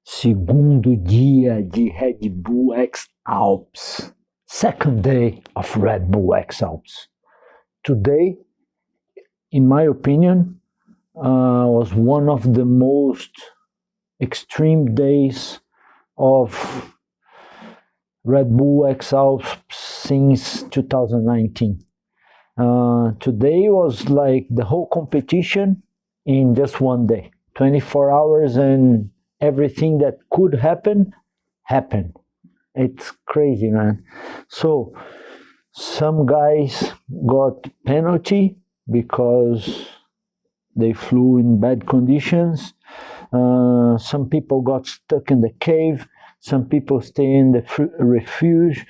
Segundo dia de Redbull XAlps. Second day of Redbull XAlps. Today, in my opinion, was one of the most extreme days of Redbull XAlps since 2019. Today was like the whole competition in just one day, 24 hours, and everything that could happen happened. It's crazy, man. So some guys got penalty because they flew in bad conditions. Some people got stuck in the cave. Some people stay in the refuge.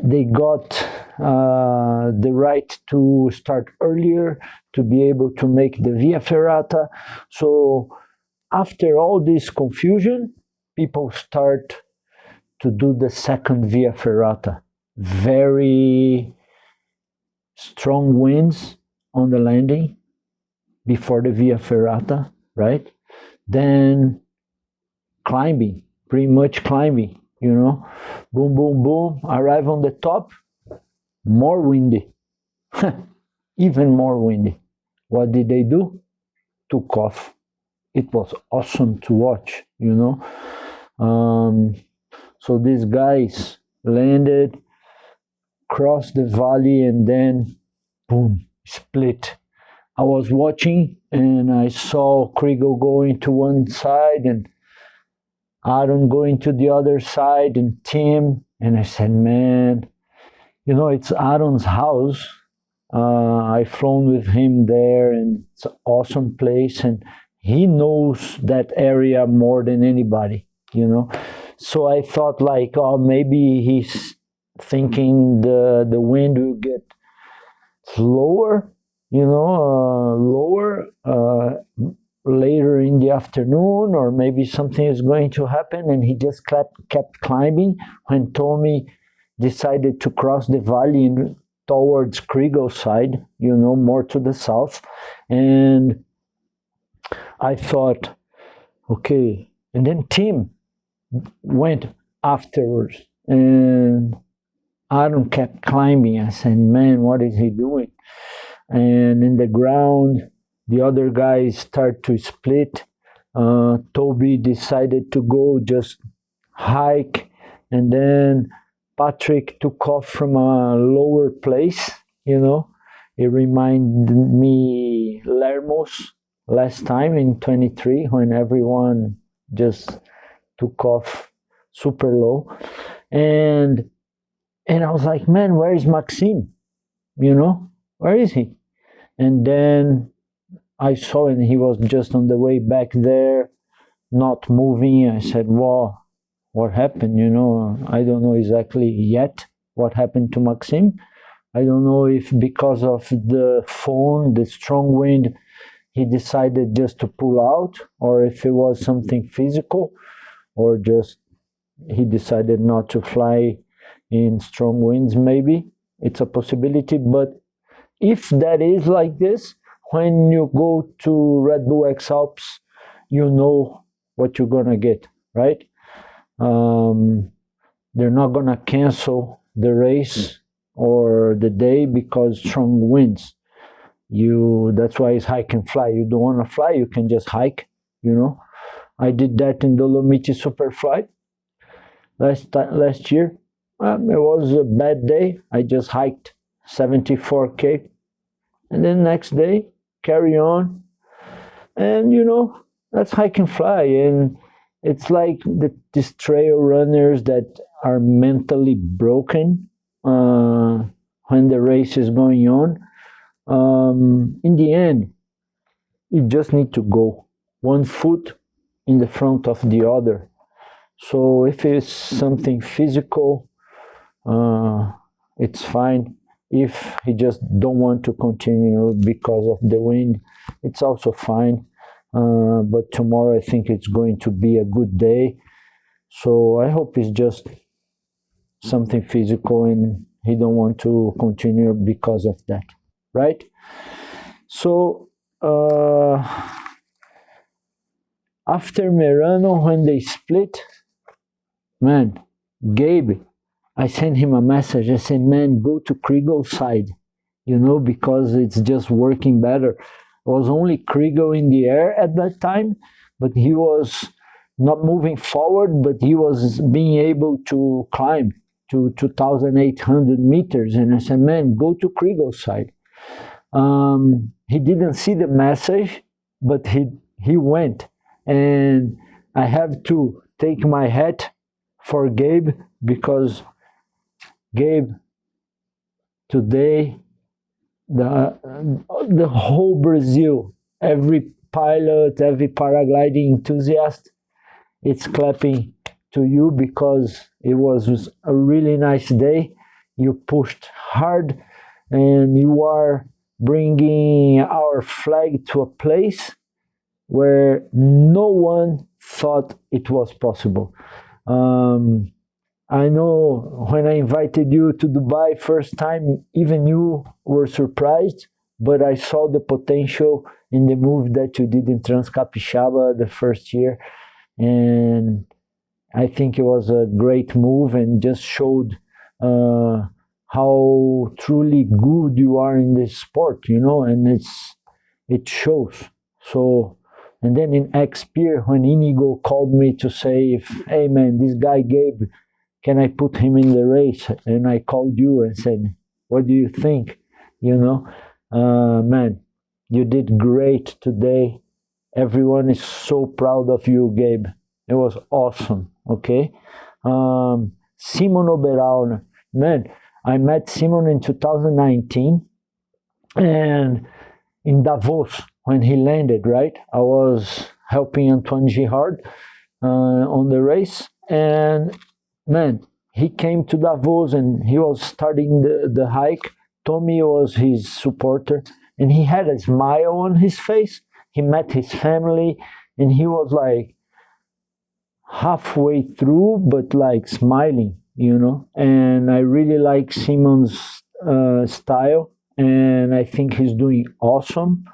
They got the right to start earlier to be able to make the Via Ferrata. So after all this confusion, people start to do the second Via Ferrata. Very strong winds on the landing before the Via Ferrata, right? Then climbing, pretty much climbing, you know, boom, boom, boom, arrive on the top, more windy, even more windy. What did they do? Took off. It was awesome to watch, you know. So these guys landed, crossed the valley, and then boom, split. I was watching and I saw Kriegel going to one side and Aaron going to the other side and Tim. And I said, man, you know, it's Aaron's house. I've flown with him there and it's an awesome place. And he knows that area more than anybody, you know. So I thought like, oh, maybe he's thinking the wind will get slower, you know, lower later in the afternoon, or maybe something is going to happen. And he just kept climbing when Tommy decided to cross the valley and towards Kriegel's side, you know, more to the south. And I thought, okay. And then Tim went afterwards and Aaron kept climbing. I said, man, what is he doing? And in the ground, the other guys start to split. Toby decided to go just hike, and then Patrick took off from a lower place, you know. It reminded me Lermos last time in 23 when everyone just took off super low. And I was like, man, where is Maxime? You know, where is he? And then I saw and he was just on the way back there, not moving. I said, well, what happened? You know, I don't know exactly yet what happened to Maxime. I don't know if because of the phone, the strong wind, he decided just to pull out, or if it was something physical, or just he decided not to fly in strong winds. Maybe it's a possibility. But if that is like this, when you go to Redbull XAlps, you know what you're gonna get, right? They're not gonna cancel the race or the day because strong winds. That's why it's hike and fly. You don't want to fly, you can just hike, you know. I did that in Dolomiti Superfly last year. It was a bad day. I just hiked 74K, and then next day carry on, and you know, that's hike and fly. And it's like these trail runners that are mentally broken when the race is going on. In the end, you just need to go one foot in the front of the other. So if it's something physical, it's fine. If he just don't want to continue because of the wind, it's also fine. But tomorrow I think it's going to be a good day. So I hope it's just something physical and he don't want to continue because of that, right? So After Merano, when they split, man, Gabe, I sent him a message. I said, man, go to Kriegel side, because it's just working better. It was only Kriegel in the air at that time, but he was not moving forward, but he was being able to climb to 2,800 meters. And I said, man, go to Kriegel side. He didn't see the message, but he went. And I have to take my hat for Gabe, because Gabe, today, the whole Brazil, every pilot, every paragliding enthusiast, it's clapping to you, because it was a really nice day. You pushed hard, and you are bringing our flag to a place where no one thought it was possible. I know when I invited you to Dubai first time, even you were surprised, but I saw the potential in the move that you did in Transcapixaba the first year, and I think it was a great move and just showed how truly good you are in this sport, and it shows. So, and then in X-Pier, when Inigo called me to say, hey man, this guy Gabe, can I put him in the race? And I called you and said, what do you think? Man, you did great today. Everyone is so proud of you, Gabe. It was awesome, okay? Simon Oberauer, man, I met Simon in 2019, and in Davos, when he landed, right? I was helping Antoine Girard on the race, and man, he came to Davos and he was starting the hike. Tommy was his supporter, and he had a smile on his face. He met his family, and he was like halfway through, but like smiling, And I really like Simon's style, and I think he's doing awesome.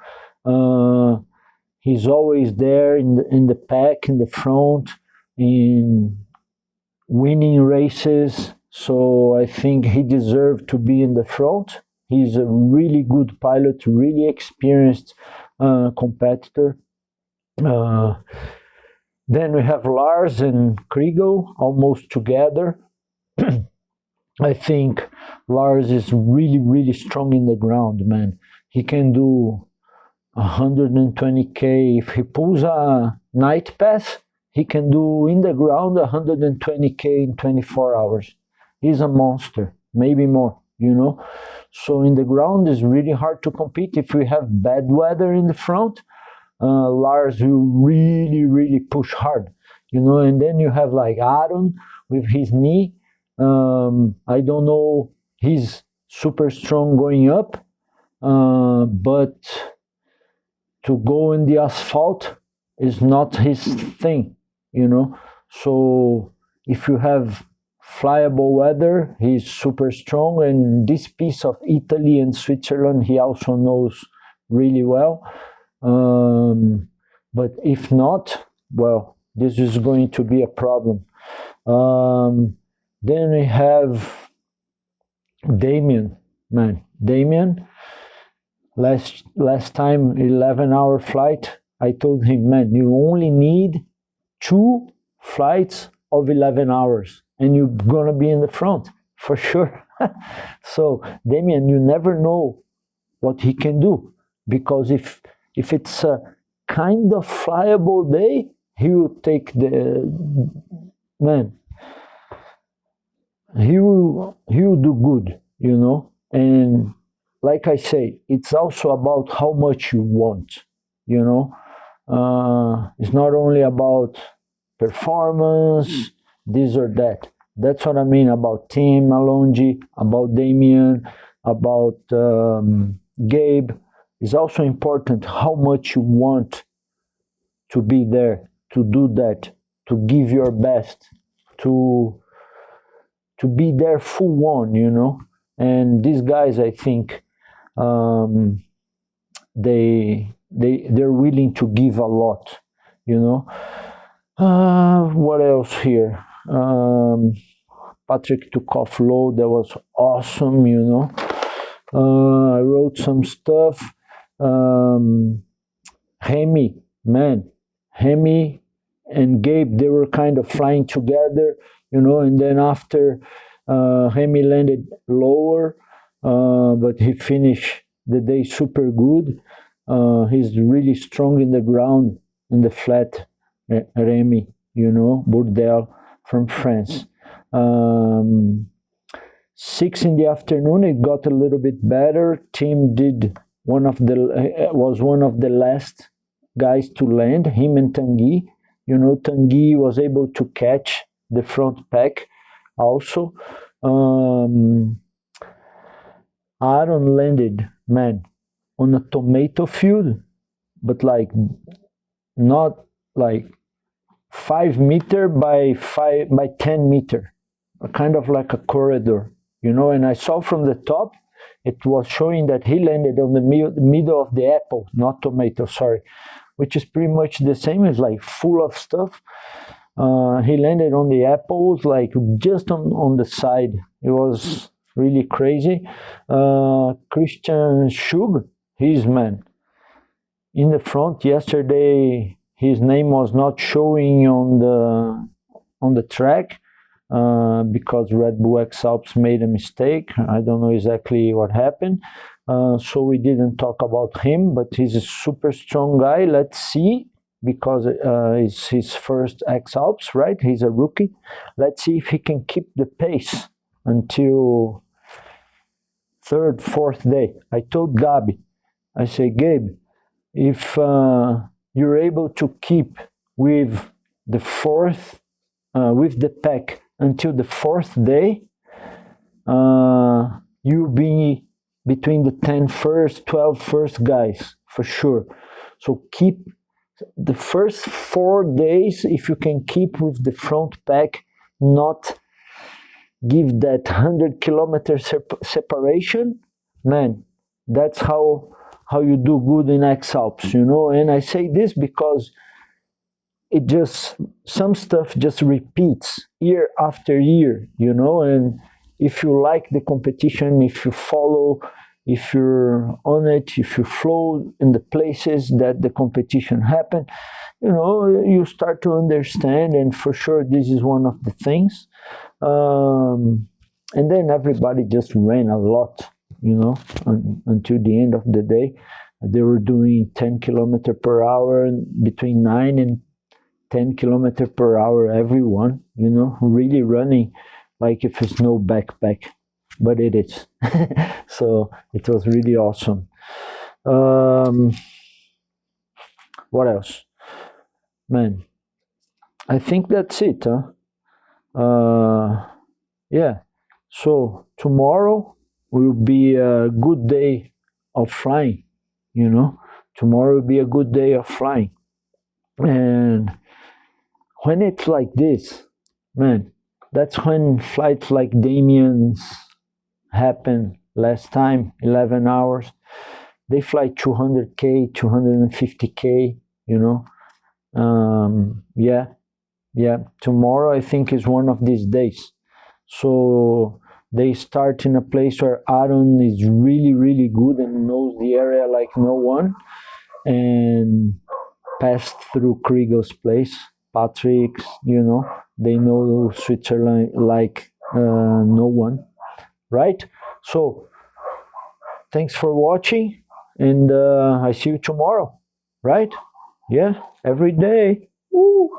He's always there in the pack, in the front, in winning races. So I think he deserved to be in the front. He's a really good pilot, really experienced competitor. Then we have Lars and Kriegel almost together. I think Lars is really, really strong in the ground, man. He can do 120K. If he pulls a night pass, he can do in the ground 120K in 24 hours. He's a monster, maybe more, So in the ground, it's really hard to compete. If we have bad weather in the front, Lars will really, really push hard, And then you have like Aaron with his knee. I don't know, he's super strong going up, but to go in the asphalt is not his thing, So if you have flyable weather, he's super strong. And this piece of Italy and Switzerland, he also knows really well. But if not, well, this is going to be a problem. Then we have Damien, man. Damien, last time, 11-hour flight, I told him, man, you only need 2 flights of 11 hours and you're going to be in the front for sure. So Damien, you never know what he can do, because if it's a kind of flyable day, he will take man, he will do good, And like I say, it's also about how much you want, It's not only about performance, this or that. That's what I mean about Tim Malonji, about Damien, about Gabe. It's also important how much you want to be there, to do that, to give your best, to be there full on, And these guys, I think, they're willing to give a lot, you know. What else here? Patrick took off low. That was awesome, you know. I wrote some stuff. Hemi, man, Hemi and Gabe, they were kind of flying together, you know, and then after Hemi landed lower, but he finished the day super good. He's really strong in the ground, in the flat, Remy, you know, Bourdelle from France. 6 in the afternoon, it got a little bit better. Tim did was one of the last guys to land, him and Tanguy. You know, Tanguy was able to catch the front pack also. Aaron landed, man, on a tomato field, but like not like 5 meter by 10 meter, kind of like a corridor, you know. And I saw from the top, it was showing that he landed on the middle of the apple, not tomato, sorry, which is pretty much the same. It's like full of stuff. He landed on the apples, like just on the side. It was really crazy. Christian Schub, he's man in the front. Yesterday, his name was not showing on the track because Redbull XAlps made a mistake. I don't know exactly what happened. So we didn't talk about him, but he's a super strong guy. Let's see, because it's his first XAlps, right? He's a rookie. Let's see if he can keep the pace until third, fourth day. I told Gabi, I say, Gabe, if you're able to keep with the with the pack until the fourth day, you'll be between the 10 first, 12 first guys, for sure. So keep the first 4 days, if you can keep with the front pack, not give that 100-kilometer separation, man, that's how you do good in XAlps, you know. And I say this because it just, some stuff just repeats year after year, you know. And if you like the competition, if you follow, if you're on it, if you flow in the places that the competition happen, you know, you start to understand. And for sure, this is one of the things. And then everybody just ran a lot, you know, until the end of the day. They were doing 10 kilometers per hour, between 9 and 10 kilometers per hour, everyone, you know, really running like if it's no backpack, but it is. So it was really awesome. What else? Man, I think that's it, huh? Yeah, so tomorrow will be a good day of flying, you know. Tomorrow will be a good day of flying. And when it's like this, man, that's when flights like Damien's happened last time, 11 hours. They fly 200K, 250K, you know. Yeah, tomorrow I think is one of these days. So they start in a place where Aaron is really, really good and knows the area like no one, and pass through Kriegel's place, Patrick's, you know, they know Switzerland like no one, right? So thanks for watching, and I see you tomorrow, right? Yeah, every day. Woo!